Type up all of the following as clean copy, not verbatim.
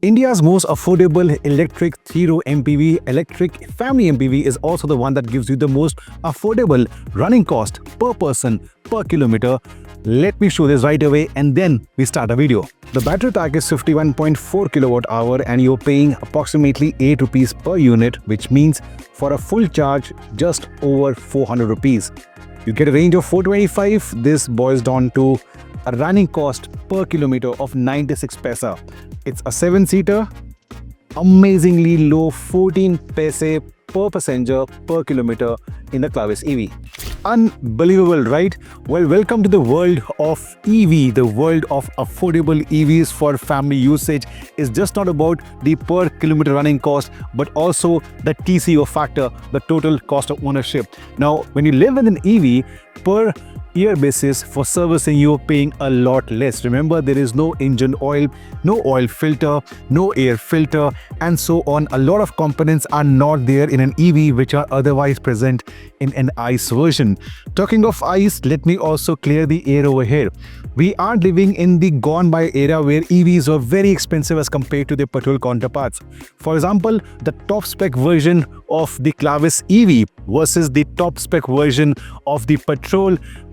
India's most affordable electric 3-row MPV, electric family MPV, is also the one that gives you the most affordable running cost per person per kilometer. Let me show this right away and then we start a video. The battery pack is 51.4 kilowatt hour and you're paying approximately 8 rupees per unit, which means for a full charge just over 400 rupees. You get a range of 425. This boils down to a running cost per kilometer of 96 paisa. It's a 7-seater, amazingly low 14 paise per passenger per kilometer in the Clavis EV. Unbelievable, right? Well, welcome to the world of EV. The world of affordable EVs for family usage is just not about the per kilometer running cost, but also the TCO factor, the total cost of ownership. Now, when you live with an EV, per year basis for servicing, you're paying a lot less. Remember, there is no engine oil, no oil filter, no air filter, and so on. A lot of components are not there in an EV which are otherwise present in an ICE version. Talking of ICE, let me also clear the air over here. We are living in the gone by era where EVs were very expensive as compared to their petrol counterparts. For example, the top spec version of the Clavis EV versus the top spec version of the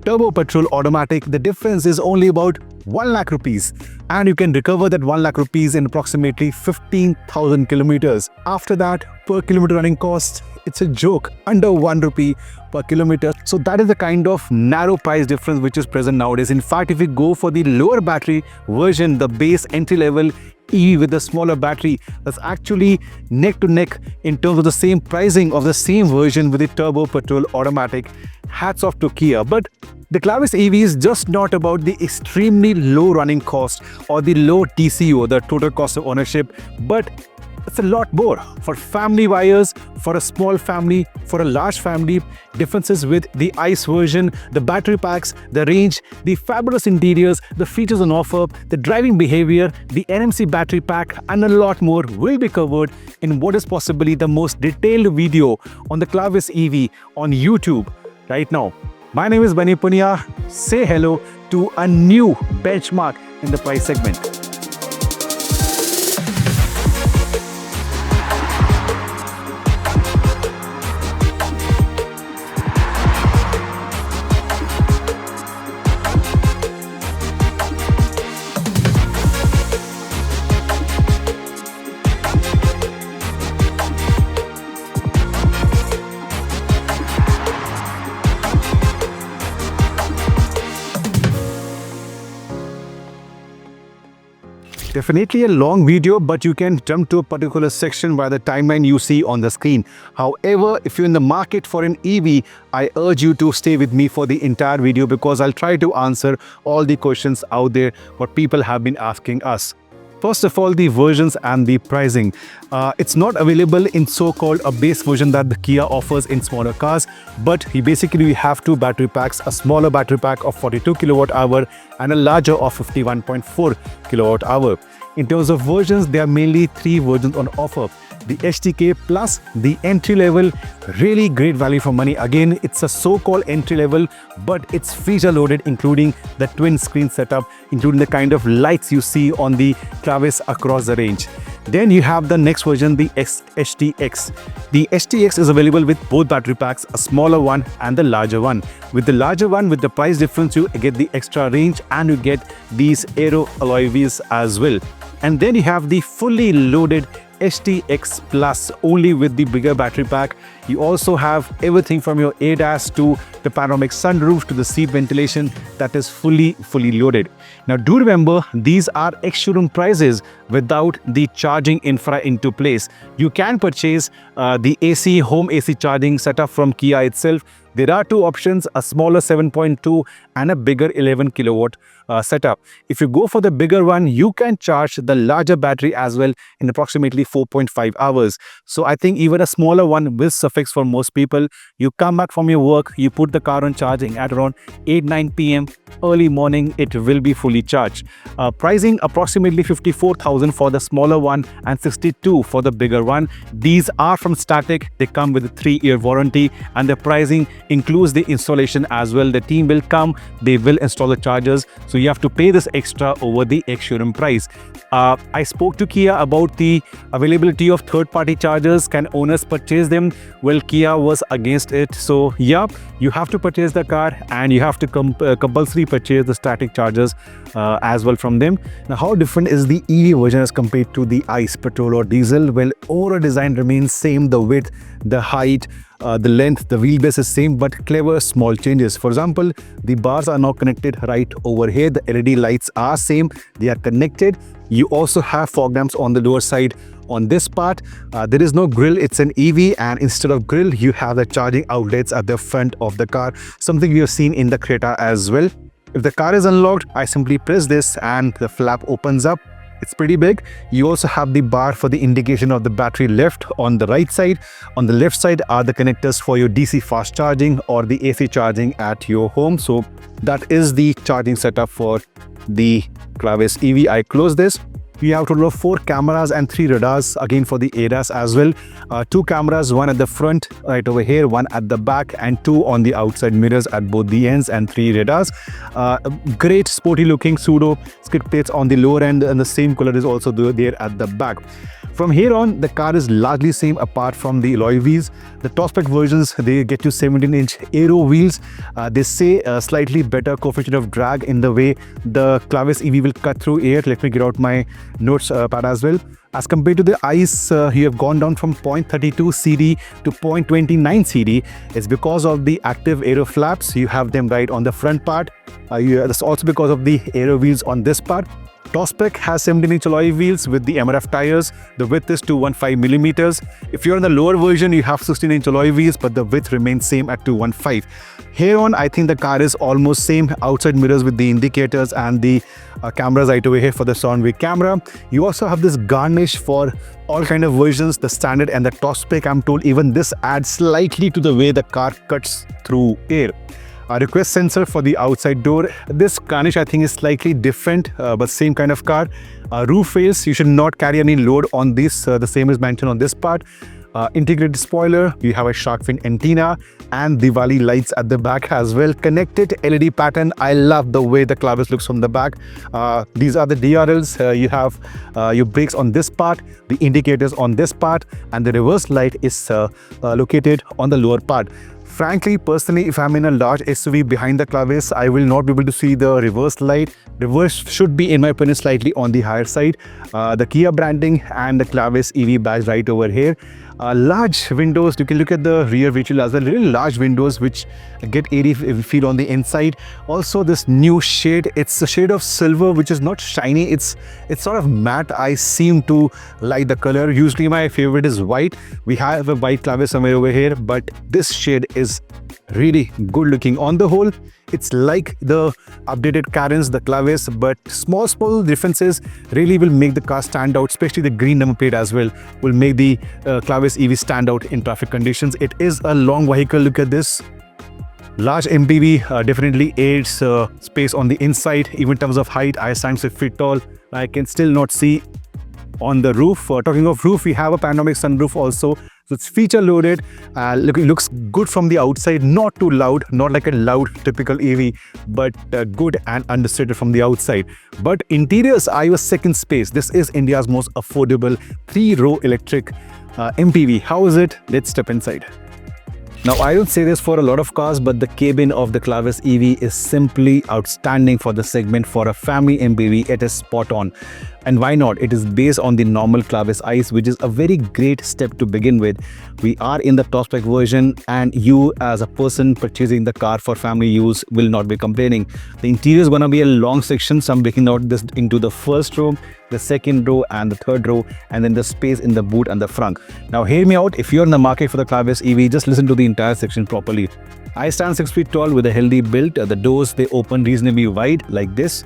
turbo petrol automatic, the difference is only about 1 lakh rupees, and you can recover that 1 lakh rupees in approximately 15,000 kilometers. After that, per kilometer running cost, it's a joke, under 1 rupee per kilometer. So that is the kind of narrow price difference which is present nowadays. In fact, if you go for the lower battery version, the base entry level EV with the smaller battery, that's actually neck to neck in terms of the same pricing of the same version with the turbo petrol automatic. Hats off to Kia. But the Clavis EV is just not about the extremely low running cost or the low TCO, the total cost of ownership, but it's a lot more for family buyers, for a small family, for a large family. Differences with the ICE version, the battery packs, the range, the fabulous interiors, the features on offer, the driving behavior, the NMC battery pack, and a lot more will be covered in what is possibly the most detailed video on the Clavis EV on YouTube right now. My name is Bani Punia. Say hello to a new benchmark in the price segment. Definitely a long video, but you can jump to a particular section by the timeline you see on the screen. However, if you're in the market for an EV, I urge you to stay with me for the entire video because I'll try to answer all the questions out there what people have been asking us. First of all, the versions and the pricing. It's not available in so-called a base version that the Kia offers in smaller cars, but we have two battery packs, a smaller battery pack of 42 kilowatt hour and a larger of 51.4 kilowatt hour. In terms of versions, there are mainly 3 versions on offer. The HTK plus the entry level, really great value for money. Again, it's a so-called entry level, but it's feature loaded, including the twin screen setup, including the kind of lights you see on the Clavis across the range. Then you have the next version, the HTX. The HTX is available with both battery packs, a smaller one and the larger one. With the larger one, with the price difference, you get the extra range and you get these aero alloy wheels as well. And then you have the fully loaded HTX Plus, only with the bigger battery pack. You also have everything from your ADAS to the panoramic sunroof to the seat ventilation that is fully loaded. Now do remember, these are ex-showroom prices without the charging infra into place. You can purchase the AC, home AC charging setup from Kia itself. There are 2 options, a smaller 7.2 and a bigger 11 kilowatt setup. If you go for the bigger one, you can charge the larger battery as well in approximately 4.5 hours. So I think even a smaller one will suffice for most people. You come back from your work, you put the car on charging at around 8-9 p.m. early morning, it will be fully charged. Pricing approximately 54,000 for the smaller one and 62 for the bigger one. These are from Static. They come with a 3-year warranty and the pricing includes the installation as well. The team will come, they will install the chargers, so you have to pay this extra over the ex-showroom price. I spoke to Kia about the availability of third-party chargers. Can owners purchase them? Well, Kia was against it. So yeah, you have to purchase the car and you have to compulsory purchase the static chargers as well from them. Now, how different is the EV version as compared to the ICE, petrol or diesel? Well, overall design remains same. The width, the height, the length, the wheelbase is same, but clever small changes. For example, the bars are now connected right over here. The LED lights are same, they are connected. You also have fog lamps on the lower side. On this part, there is no grill, it's an EV, and instead of grill, you have the charging outlets at the front of the car, something we have seen in the Creta as well. If the car is unlocked, I simply press this and the flap opens up. It's pretty big. You also have the bar for the indication of the battery left on the right side. On the left side are the connectors for your DC fast charging or the AC charging at your home. So that is the charging setup for the Clavis EV. I close this. You have a total of 4 cameras and 3 radars, again for the ADAS as well. 2 cameras, one at the front right over here, one at the back, and 2 on the outside mirrors at both the ends, and 3 radars. Great sporty looking pseudo skid plates on the lower end, and the same color is also there at the back. From here on, the car is largely same apart from the alloy wheels. The top spec versions, they get you 17-inch aero wheels. They say a slightly better coefficient of drag in the way the Clavis EV will cut through air. Let me get out my notes pad as well. As compared to the ICE, you have gone down from 0.32 CD to 0.29 CD. It's because of the active aero flaps. You have them right on the front part. That's also because of the aero wheels on this part. Top spec has 17-inch alloy wheels with the MRF tires. The width is 215 millimeters. If you're in the lower version, you have 16-inch alloy wheels, but the width remains same at 215. Here on, I think the car is almost same. Outside mirrors with the indicators and the cameras right over here for the surround view camera. You also have this garnish for all kind of versions, the standard and the top spec. I'm told even this adds slightly to the way the car cuts through air. A request sensor for the outside door. This garnish I think is slightly different, but same kind of car. Roof rails, you should not carry any load on this. The same is mentioned on this part. Integrated spoiler, you have a shark fin antenna and Diwali lights at the back as well. Connected LED pattern. I love the way the Clavis looks from the back. These are the DRLs. You have your brakes on this part, the indicators on this part, and the reverse light is located on the lower part. Frankly, personally, if I'm in a large SUV behind the Clavis, I will not be able to see the reverse light. Reverse should be, in my opinion, slightly on the higher side. The Kia branding and the Clavis EV badge right over here. Large windows, you can look at the rear visual as well. Really large windows which get airy feel on the inside. Also this new shade, it's a shade of silver which is not shiny, it's sort of matte. I seem to like the color. Usually my favorite is white. We have a white Clavis somewhere over here, but this shade is really good looking. On the whole, it's like the updated Carens, the Clavis, but small differences really will make the car stand out, especially the green number plate as well will make the Clavis EV stand out in traffic conditions. It is a long vehicle. Look at this. Large MPV definitely aids space on the inside. Even in terms of height, I stand 6 feet tall. I can still not see on the roof. Talking of roof, we have a panoramic sunroof also. So it's feature loaded. Looks good from the outside, not too loud, not like a loud typical EV, but good and understated from the outside. But interiors are your second space. This is India's most affordable 3-row electric MPV. How is it? Let's step inside. Now, I don't say this for a lot of cars, but the cabin of the Clavis EV is simply outstanding for the segment. For a family MPV, it is spot on. And why not? It is based on the normal Clavis ICE, which is a very great step to begin with. We are in the top spec version, and you as a person purchasing the car for family use will not be complaining. The interior is going to be a long section, so I'm breaking out this into the first row, the second row, and the third row, and then the space in the boot and the frunk. Now hear me out. If you're in the market for the Clavis EV, just listen to the entire section properly. I stand 6 feet tall with a healthy build. The doors, they open reasonably wide like this.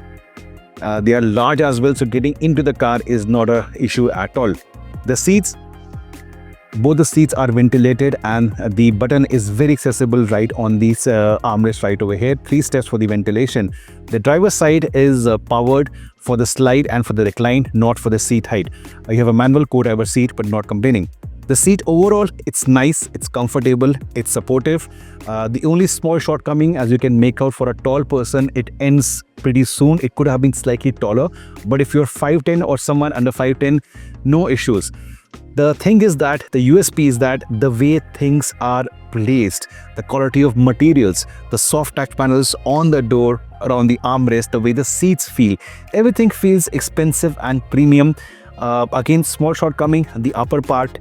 They are large as well, so getting into the car is not an issue at all. The seats, both the seats are ventilated, and the button is very accessible right on this armrest right over here. 3 steps for the ventilation. The driver's side is powered for the slide and for the recline, not for the seat height. You have a manual co-driver seat, but not complaining. The seat overall, it's nice, it's comfortable, it's supportive. The only small shortcoming, as you can make out, for a tall person, it ends pretty soon. It could have been slightly taller, but if you're 5'10" or someone under 5'10", no issues. The thing is that the USP is that the way things are placed, the quality of materials, the soft touch panels on the door, around the armrest, the way the seats feel, everything feels expensive and premium. Again, small shortcoming, the upper part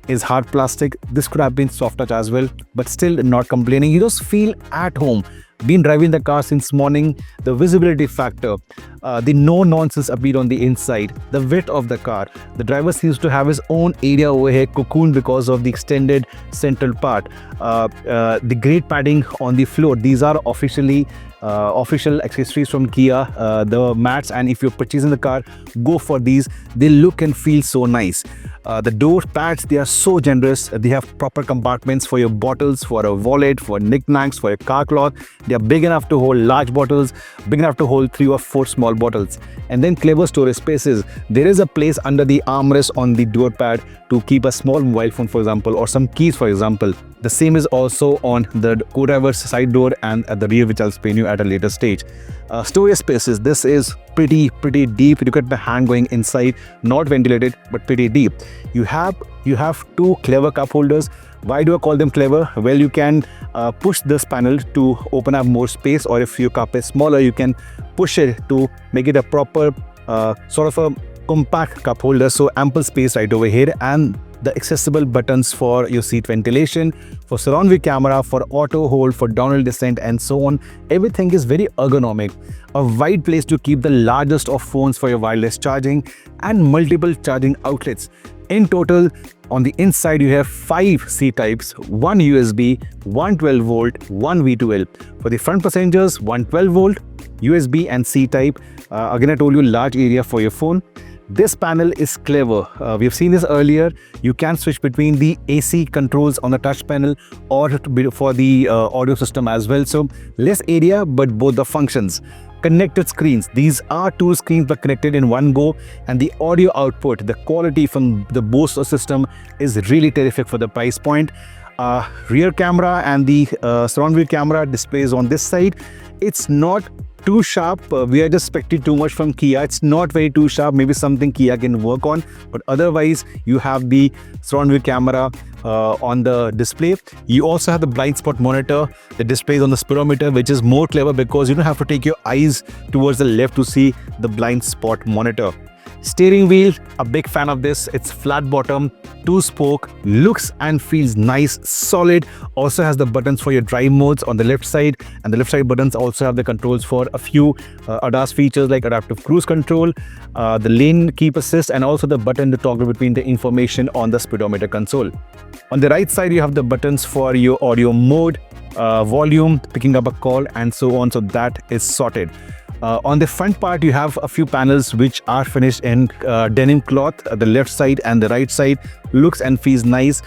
is hard plastic. This could have been soft touch as well, but still not complaining. You just feel at home. Been driving the car since morning, the visibility factor, the no-nonsense appeal on the inside, the width of the car. The driver seems to have his own area over here, cocoon because of the extended central part. The great padding on the floor. These are official accessories from Kia, the mats, and if you're purchasing the car, go for these. They look and feel so nice. The door pads, they are so generous. They have proper compartments for your bottles, for a wallet, for knickknacks, for your car cloth. They are big enough to hold large bottles, big enough to hold 3 or 4 small bottles. And then clever storage spaces. There is a place under the armrest on the door pad to keep a small mobile phone, for example, or some keys, for example. The same is also on the co-driver's side door and at the rear, which I'll explain you at a later stage. Storage spaces, this is pretty deep. You get the hand going inside, not ventilated, but pretty deep. You have 2 clever cup holders. Why do I call them clever? Well, you can push this panel to open up more space, or if your cup is smaller, you can push it to make it a proper sort of a compact cup holder. So ample space right over here, and the accessible buttons for your seat ventilation, for surround view camera, for auto hold, for downhill descent, and so on. Everything is very ergonomic. A wide place to keep the largest of phones for your wireless charging, and multiple charging outlets. In total, on the inside, you have 5 C types, 1 USB, 1 12 volt, 1 V2L. For the front passengers, 1 12 volt, USB and C type. Again, I told you, large area for your phone. This panel is clever. We've seen this earlier. You can switch between the AC controls on the touch panel or for the audio system as well. So less area, but both the functions. Connected screens. These are 2 screens but connected in one go, and the audio output, the quality from the Bose system is really terrific for the price point. Rear camera and the surround view camera displays on this side. It's not too sharp. We are just expecting too much from Kia. It's not very too sharp. Maybe something Kia can work on, but otherwise you have the surround view camera on the display. You also have the blind spot monitor that displays on the speedometer, which is more clever because you don't have to take your eyes towards the left to see the blind spot monitor. Steering wheel, a big fan of this. It's flat bottom, 2-spoke, looks and feels nice, solid. Also has the buttons for your drive modes on the left side, and the left side buttons also have the controls for a few ADAS features like adaptive cruise control, the lane keep assist, and also the button to toggle between the information on the speedometer console. On the right side, you have the buttons for your audio mode, volume, picking up a call, and so on. So that is sorted. On the front part, you have a few panels which are finished in denim cloth. The left side and the right side looks and feels nice.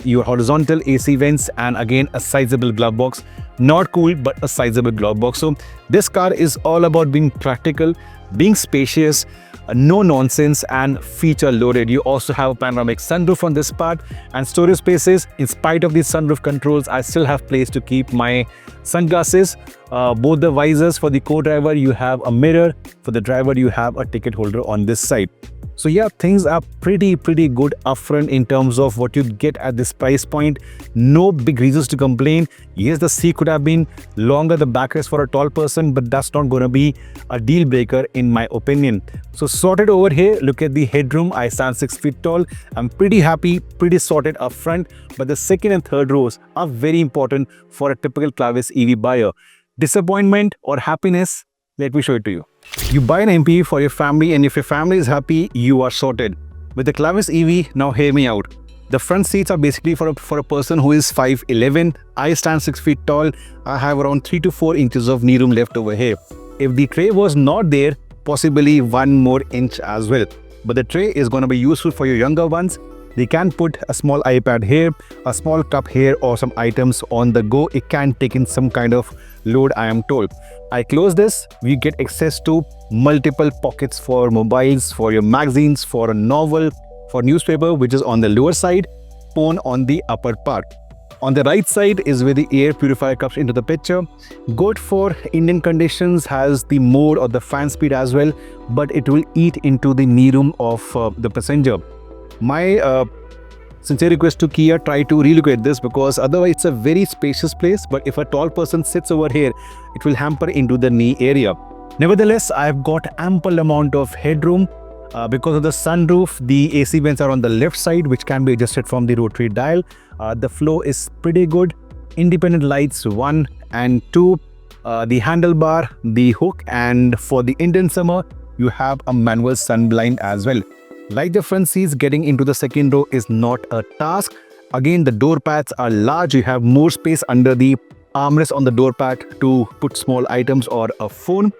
Your horizontal AC vents, and again a sizable glove box. Not cool, but a sizable glove box. So this car is all about being practical, being spacious, no nonsense, and feature loaded. You also have a panoramic sunroof on this part, and storage spaces. In spite of these sunroof controls, I still have place to keep my sunglasses. Both the visors. For the co-driver, you have a mirror. For the driver, you have a ticket holder on this side. So yeah, things are pretty good upfront in terms of what you get at this price point. No big reasons to complain. Yes, the seat could have been longer, the backrest for a tall person, but that's not going to be a deal breaker in my opinion. So sorted over here. Look at the headroom. I stand 6 feet tall. I'm pretty happy, pretty sorted up front, but the second and third rows are very important for a typical Clavis EV buyer. Disappointment or happiness? Let me show it to you. You buy an MPV for your family, and if your family is happy, you are sorted. With the Clavis EV, now hear me out. The front seats are basically for a person who is 5'11". I stand 6 feet tall. I have around 3 to 4 inches of knee room left over here. If the tray was not there, possibly 1 more inch as well. But the tray is going to be useful for your younger ones. They can put a small iPad here, a small cup here, or some items on the go. It can take in some kind of load, I am told. I close this, we get access to multiple pockets for mobiles, for your magazines, for a novel, for newspaper, which is on the lower side, phone on the upper part. On the right side is where the air purifier comes into the picture. Good for Indian conditions, has the mode or the fan speed as well, but it will eat into the knee room of the passenger. My sincere request to Kia, try to relocate this, because otherwise it's a very spacious place, but if a tall person sits over here, it will hamper into the knee area. Nevertheless, I've got ample amount of headroom. Because of the sunroof, the AC vents are on the left side, which can be adjusted from the rotary dial. The flow is pretty good. Independent lights 1 and 2, the handlebar, the hook, and for the Indian summer, you have a manual sun blind as well. Like the front seats, getting into the second row is not a task. Again, the door pads are large. You have more space under the armrest on the door pad to put small items or a phone.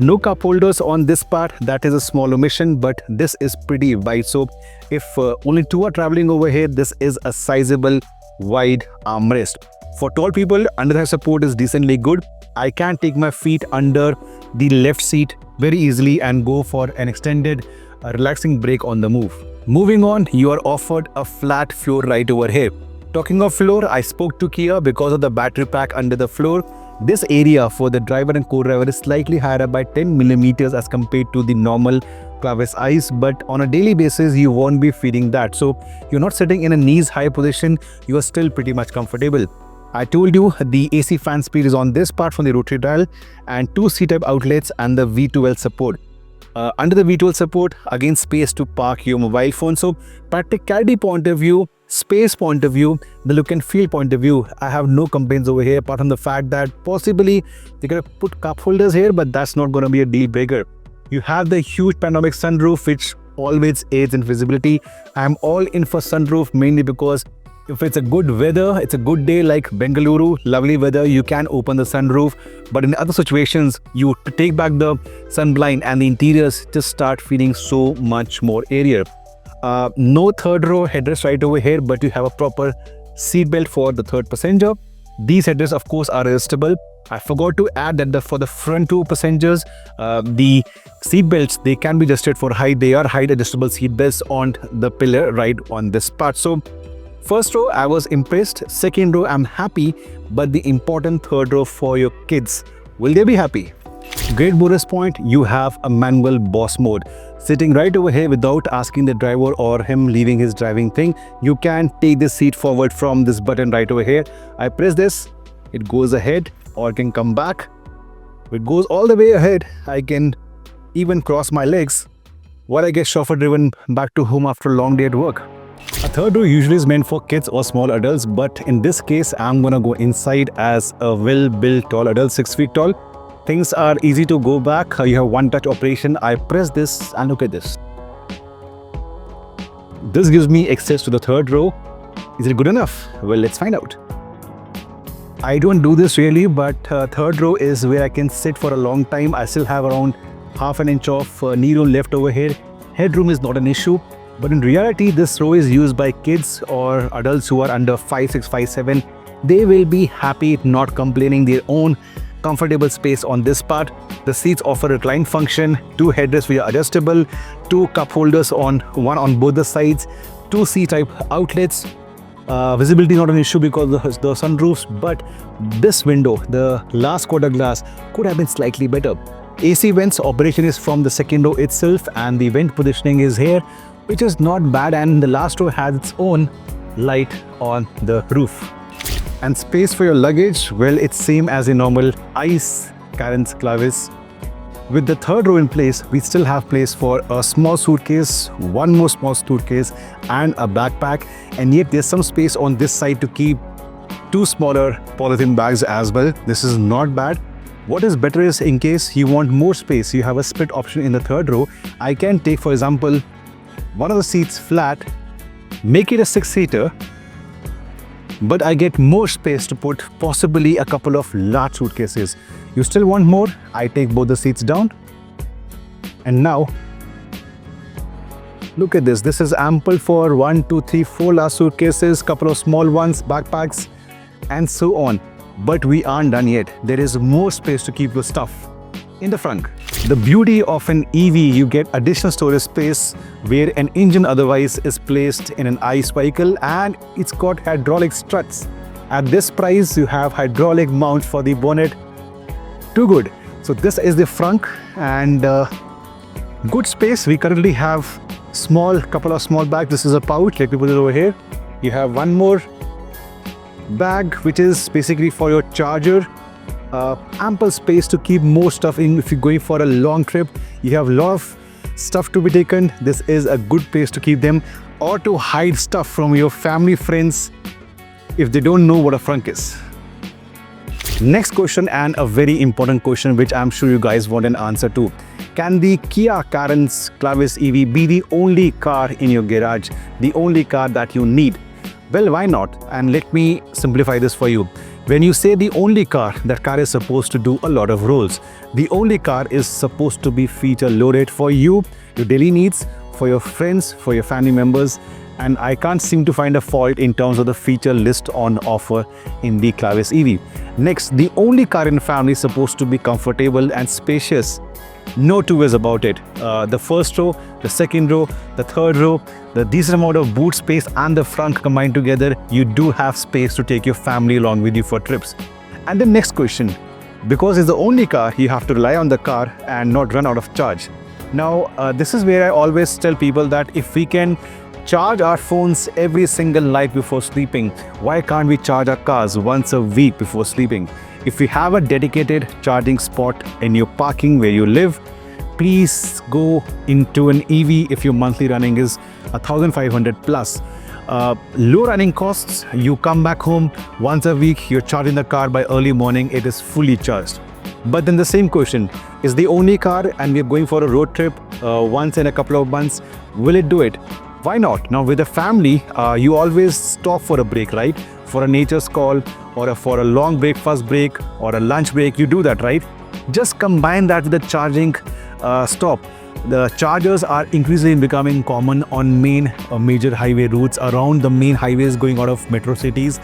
No cup holders on this part. That is a small omission, but this is pretty wide. So if only 2 are traveling over here, this is a sizable wide armrest. For tall people, under-thigh support is decently good. I can take my feet under the left seat very easily and go for an extended relaxing break on the move. Moving on, you are offered a flat floor right over here. Talking of floor, I spoke to Kia because of the battery pack under the floor. This area for the driver and co-driver is slightly higher up by 10 millimeters as compared to the normal Clavis Ice, but on a daily basis you won't be feeling that. So you're not sitting in a knees high position, you are still pretty much comfortable. I told you the AC fan speed is on this part from the rotary dial, and 2 C-type outlets and the V12 support. Under the V12 support, again space to park your mobile phone. So practicality point of view, space point of view, the look and feel point of view, I have no complaints over here, apart from the fact that possibly they could have put cup holders here, but that's not going to be a deal breaker. You have the huge panoramic sunroof, which always aids in visibility. I'm all in for sunroof mainly because if it's a good weather, it's a good day like Bengaluru, lovely weather, you can open the sunroof. But in other situations, you take back the sun blind and the interiors just start feeling so much more airier. No third row headrest right over here, but you have a proper seat belt for the third passenger. These headrests of course are adjustable. I forgot to add that for the front 2 passengers, the seat belts, they can be adjusted for height. They are height adjustable seat belts on the pillar right on this part. So first row, I was impressed. Second row, I'm happy. But the important third row for your kids, will they be happy? Great bonus point, you have a manual boss mode. Sitting right over here without asking the driver or him leaving his driving thing, you can take this seat forward from this button right over here. I press this, it goes ahead or can come back. If it goes all the way ahead, I can even cross my legs while I get chauffeur driven back to home after a long day at work. A third row usually is meant for kids or small adults, but in this case, I'm gonna go inside as a well-built tall adult, 6 feet tall. Things are easy to go back. You have one-touch operation. I press this and look at this. This gives me access to the third row. Is it good enough? Well, let's find out. I don't do this really, but third row is where I can sit for a long time. I still have around half an inch of knee room left over here. Headroom is not an issue. But in reality, this row is used by kids or adults who are under 5'6", 5'7". They will be happy, not complaining, their own comfortable space on this part. The seats offer a recline function, 2 headrests which are adjustable, 2 cup holders one on both the sides, 2 C-type outlets. Visibility not an issue because of the sunroofs, but this window, the last quarter glass, could have been slightly better. AC vents operation is from the second row itself, and the vent positioning is here, which is not bad, and the last row has its own light on the roof. And space for your luggage, well, it's same as a normal ICE Carens Clavis. With the third row in place, we still have place for a small suitcase, 1 more small suitcase and a backpack, and yet there's some space on this side to keep 2 smaller polythene bags as well. This is not bad. What is better is, in case you want more space, you have a split option in the third row. I can take, for example, one of the seats flat, make it a 6-seater, but I get more space to put possibly a couple of large suitcases. You still want more? I take both the seats down. And now, look at this. This is ample for 1, 2, 3, 4 large suitcases, couple of small ones, backpacks, and so on. But we aren't done yet. There is more space to keep your stuff in the front. The beauty of an EV, you get additional storage space where an engine otherwise is placed in an ICE vehicle, and it's got hydraulic struts. At this price, you have hydraulic mount for the bonnet. Too good. So this is the Frunk, and good space. We currently have couple of small bags. This is a pouch. Let me put it over here. You have one more bag, which is basically for your charger. Ample space to keep more stuff in. If you're going for a long trip, you have a lot of stuff to be taken. This is a good place to keep them, or to hide stuff from your family, friends, if they don't know what a Frunk is. Next question, and a very important question which I'm sure you guys want an answer to. Can the Kia Carens Clavis EV be the only car in your garage, the only car that you need? Well, why not? And let me simplify this for you. When you say the only car, that car is supposed to do a lot of roles. The only car is supposed to be feature loaded for you, your daily needs, for your friends, for your family members. And I can't seem to find a fault in terms of the feature list on offer in the Clavis EV. Next, the only car in family is supposed to be comfortable and spacious. No two ways about it. The first row, the second row, the third row, the decent amount of boot space and the front combined together, you do have space to take your family along with you for trips. And the next question, because it's the only car, you have to rely on the car and not run out of charge. Now, this is where I always tell people that if we can charge our phones every single night before sleeping, why can't we charge our cars once a week before sleeping? If you have a dedicated charging spot in your parking where you live, please go into an EV if your monthly running is 1,500 plus. Low running costs, you come back home once a week, you're charging the car by early morning, it is fully charged. But then the same question, is the only car and we're going for a road trip once in a couple of months, will it do it? Why not? Now with a family, you always stop for a break, right? For a nature's call, or for a long breakfast break, or a lunch break, you do that, right? Just combine that with the charging stop. The chargers are increasingly becoming common on major highway routes, around the main highways going out of metro cities.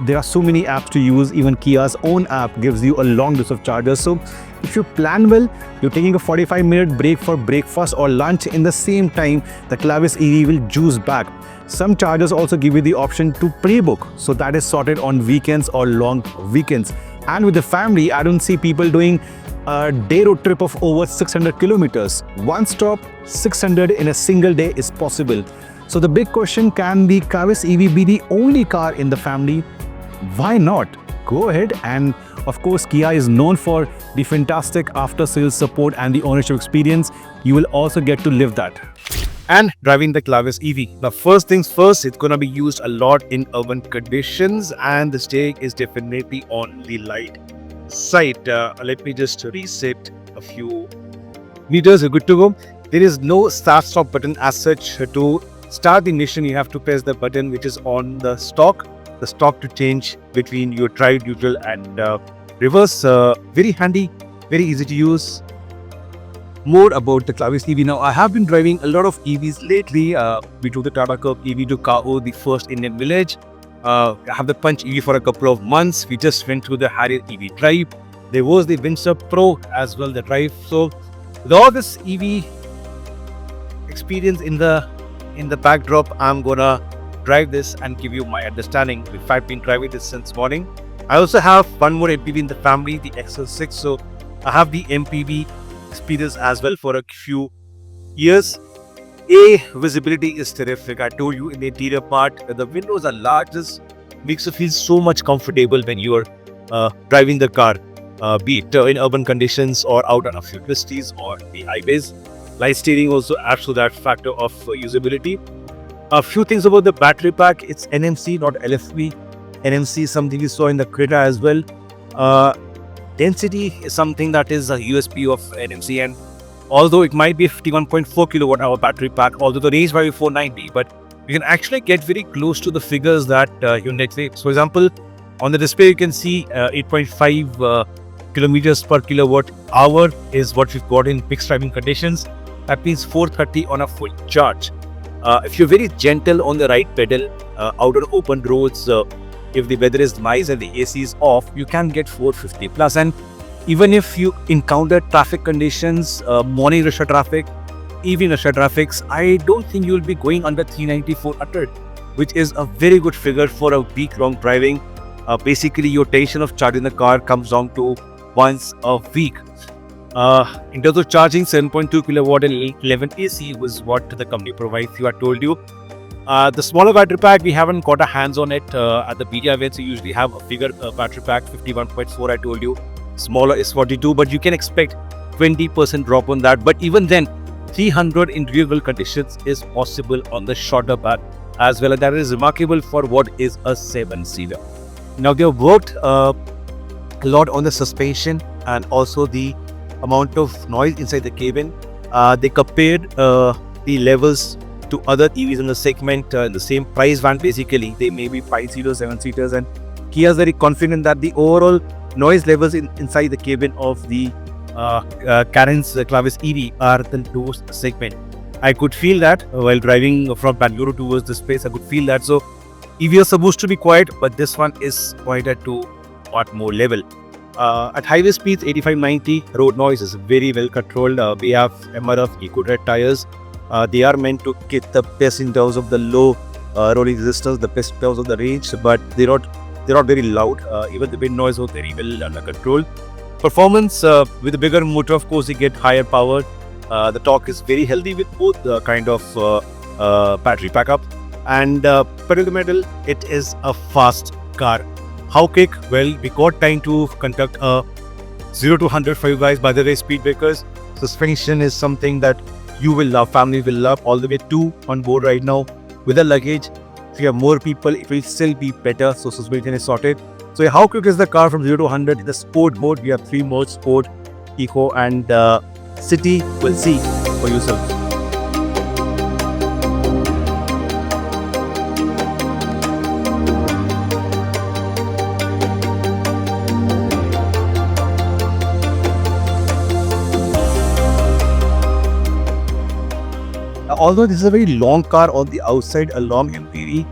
There are so many apps to use. Even Kia's own app gives you a long list of chargers. So if you plan well, you're taking a 45-minute break for breakfast or lunch. In the same time, the Clavis EV will juice back. Some chargers also give you the option to pre-book. So that is sorted on weekends or long weekends. And with the family, I don't see people doing a day road trip of over 600 kilometers. One stop, 600 in a single day is possible. So the big question, can the Clavis EV be the only car in the family? Why not? Go ahead. And of course, Kia is known for the fantastic after-sales support and the ownership experience. You will also get to live that. And driving the Clavis EV. Now, first things first, it's going to be used a lot in urban conditions, and the steering is definitely on the light side. Let me just reset a few meters. You're good to go. There is no start-stop button as such. To start the ignition, you have to press the button which is on the stock to change between your drive, neutral and reverse. Very handy, very easy to use. More about the Clavis EV. Now, I have been driving a lot of EVs lately. We drove the Tata Curve EV to Kao, the first Indian village. I have the Punch EV for a couple of months. We just went through the Harrier EV drive. There was the Windsor Pro as well, the drive. So with all this EV experience in the backdrop, I'm gonna drive this and give you my understanding. In fact, I've been driving this since morning. I also have one more MPV in the family, the XL6. So I have the MPV experience as well for a few years. Visibility is terrific. I told you in the interior part, the windows are large. This makes you feel so much comfortable when you are driving the car, be it in urban conditions or out on a few twisties or the highways. Light steering also adds to that factor of usability. A few things about the battery pack. It's NMC, not LFP. NMC is something we saw in the Creta as well. Density is something that is a USP of NMC, and although it might be a 51.4 kilowatt hour battery pack, although the range might be 490, but you can actually get very close to the figures that unit saves. For example, on the display you can see 8.5 kilometers per kilowatt hour is what we've got in mixed driving conditions. That means 430 on a full charge. If you're very gentle on the right pedal, out on open roads, if the weather is nice and the AC is off, you can get 450 plus. And Even if you encounter traffic conditions, morning rush hour traffic, evening rush hour traffics, I don't think you'll be going under 390-400, which is a very good figure for a week-long driving. Basically, your tension of charging the car comes down to once a week. In terms of charging, 7.2 kilowatt and 11 AC was what the company provides you. I told you. The smaller battery pack, we haven't got our hands on it. At the media events, you usually have a bigger battery pack, 51.4. I told you. Smaller is 42, but you can expect 20% drop on that. But even then, 300 in real world conditions is possible on the shorter path as well. And that is remarkable for what is a 7-seater. Now, they have worked a lot on the suspension and also the amount of noise inside the cabin. They compared the levels to other EVs in the segment in the same price band. Basically, they may be 5-seaters, 7-seaters, and Kia is very confident that the overall noise levels inside the cabin of the Carens Clavis EV are the lowest segment. I could feel that while driving from Bangalore towards this place. I could feel that. So EV is supposed to be quiet, but this one is quieter to what more level. At highway speeds, 85-90, road noise is very well controlled. We have MRF Eco-Tread tires. They are meant to get the best in terms of the low rolling resistance, the best in terms of the range, but they're not very loud. Even the wind noise was very well under control. Performance, with a bigger motor, of course, you get higher power. The torque is very healthy with both the kind of battery backup. And pedal to metal, it is a fast car. How quick? Well, we got time to conduct a 0 to 100 for you guys. By the way, speed breakers, suspension is something that you will love, family will love. All the way 2 on board right now. With a luggage, if you have more people, it will still be better. So suspension is sorted. So how quick is the car from 0 to 100? In the sport mode, we have 3 modes: sport, eco, and city. We'll see for yourself. Although this is a very long car on the outside, a long MPV,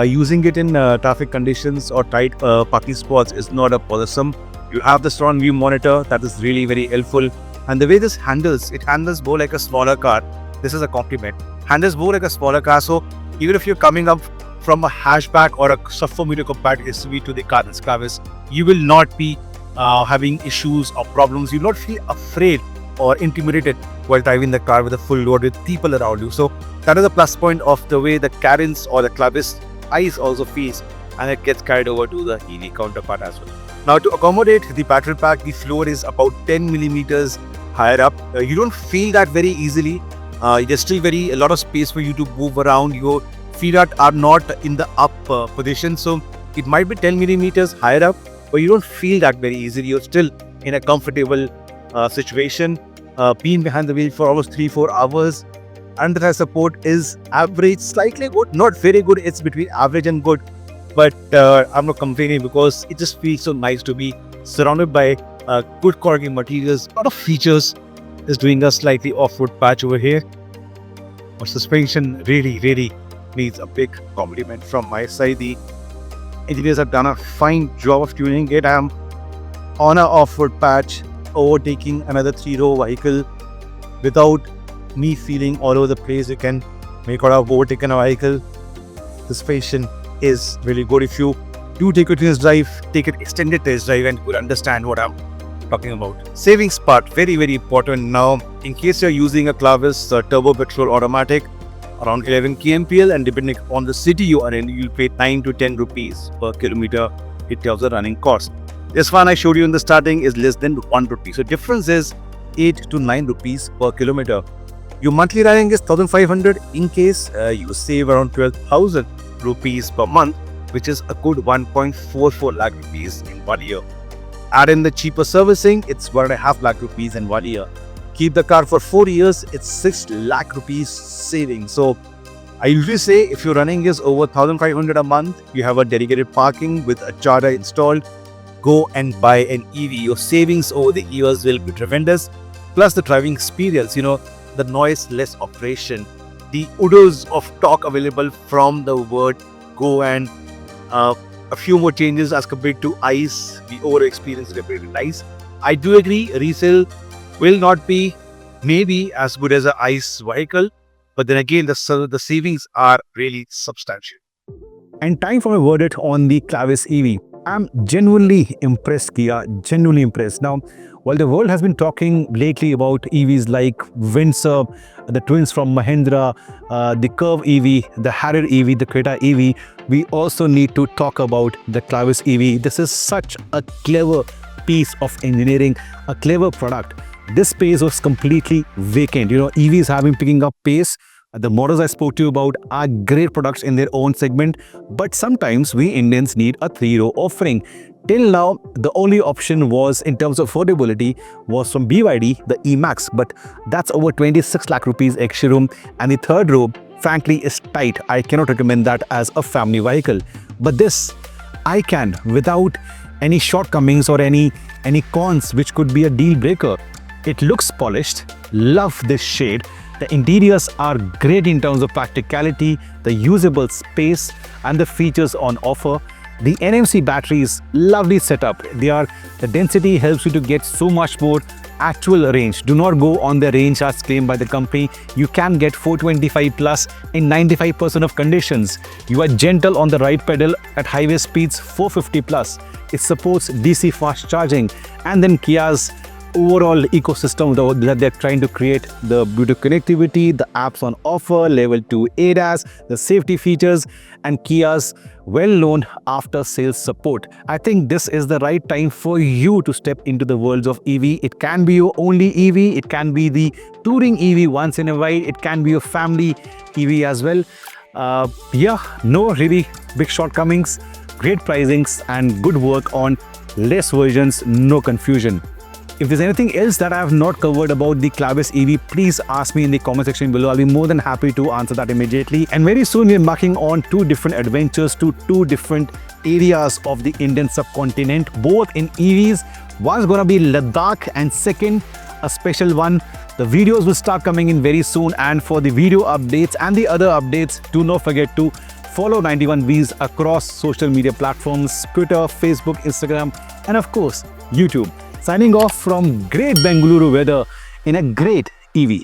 using it in traffic conditions or tight parking spots is not a bothersome. You have the surround view monitor, that is really very helpful. And the way this handles, it handles more like a smaller car. This is a compliment. Handles more like a smaller car. So even if you're coming up from a hatchback or a sub-4-meter compact SUV to the Carens Clavis, you will not be having issues or problems. You will not feel afraid or intimidated while driving the car with a full load with people around you. So that is a plus point of the way the Carens or the Clavis eyes also feels, and it gets carried over to the EV counterpart as well. Now, to accommodate the battery pack, the floor is about 10 millimeters higher up. You don't feel that very easily. There's still a lot of space for you to move around. Your feet are not in the up position, so it might be 10 millimeters higher up, but you don't feel that very easily. You're still in a comfortable situation. Being behind the wheel for almost 3-4 hours. Under-thigh support is average, slightly good, not very good. It's between average and good, but I'm not complaining because it just feels so nice to be surrounded by good quality materials. A lot of features. Is doing a slightly off-road patch over here. But suspension really needs a big compliment from my side. The engineers have done a fine job of tuning it. I am on an off-road patch, overtaking another 3-row vehicle without me feeling all over the place. You can make out I've overtaken a vehicle. Suspension is really good. If you do take a test drive, take an extended test drive, and you will understand what I'm talking about. Savings part, very important. Now, in case you're using a Clavis turbo petrol automatic, around 11 kmpl, and depending on the city you are in, you'll pay 9 to 10 rupees per kilometer in terms of running cost. This one I showed you in the starting is less than 1 rupee. So difference is 8 to 9 rupees per kilometer. Your monthly running is 1,500. In case you save around 12,000 rupees per month, which is a good 1.44 lakh rupees in 1 year. Add in the cheaper servicing, it's 1.5 lakh rupees in 1 year. Keep the car for 4 years, it's 6 lakh rupees saving. So I usually say if your running is over 1,500 a month, you have a dedicated parking with a charger installed, go and buy an EV. Your savings over the years will be tremendous. Plus the driving experience, the noise-less operation, the oodles of torque available from the word go, and a few more changes as compared to ICE. The overall experience is really nice. I do agree, resale will not be maybe as good as an ICE vehicle, but then again, the savings are really substantial. And time for my verdict on the Clavis EV. I'm genuinely impressed, Kia, genuinely impressed. Now, while the world has been talking lately about EVs like Windsor, the twins from Mahindra, the Curve EV, the Harrier EV, the Creta EV, we also need to talk about the Clavis EV. This is such a clever piece of engineering, a clever product. This space was completely vacant. EVs have been picking up pace. The models I spoke to you about are great products in their own segment, but sometimes we Indians need a three-row offering. Till now, the only option was, in terms of affordability, was from BYD, the E-Max, but that's over 26 lakh rupees ex-showroom, and the third row, frankly, is tight. I cannot recommend that as a family vehicle. But this, I can, without any shortcomings or any cons which could be a deal breaker. It looks polished, love this shade. The interiors are great in terms of practicality, the usable space and the features on offer. The NMC batteries, lovely setup. The density helps you to get so much more actual range. Do not go on the range as claimed by the company. You can get 425 plus in 95% of conditions. You are gentle on the right pedal at highway speeds 450 plus. It supports DC fast charging. And then Kia's overall ecosystem that they're trying to create, the Bluetooth connectivity, the apps on offer, level 2 ADAS, the safety features, and Kia's well-known after-sales support. I think this is the right time for you to step into the worlds of EV. It can be your only EV, it can be the touring EV once in a while, it can be your family EV as well. No really big shortcomings, great pricings, and good work on less versions, no confusion. If there's anything else that I have not covered about the Clavis EV, please ask me in the comment section below. I'll be more than happy to answer that immediately. And very soon we're embarking on 2 different adventures to 2 different areas of the Indian subcontinent, both in EVs. One's gonna be Ladakh and second, a special one. The videos will start coming in very soon, and for the video updates and the other updates, do not forget to follow 91Vs across social media platforms, Twitter, Facebook, Instagram, and of course, YouTube. Signing off from great Bengaluru weather in a great EV.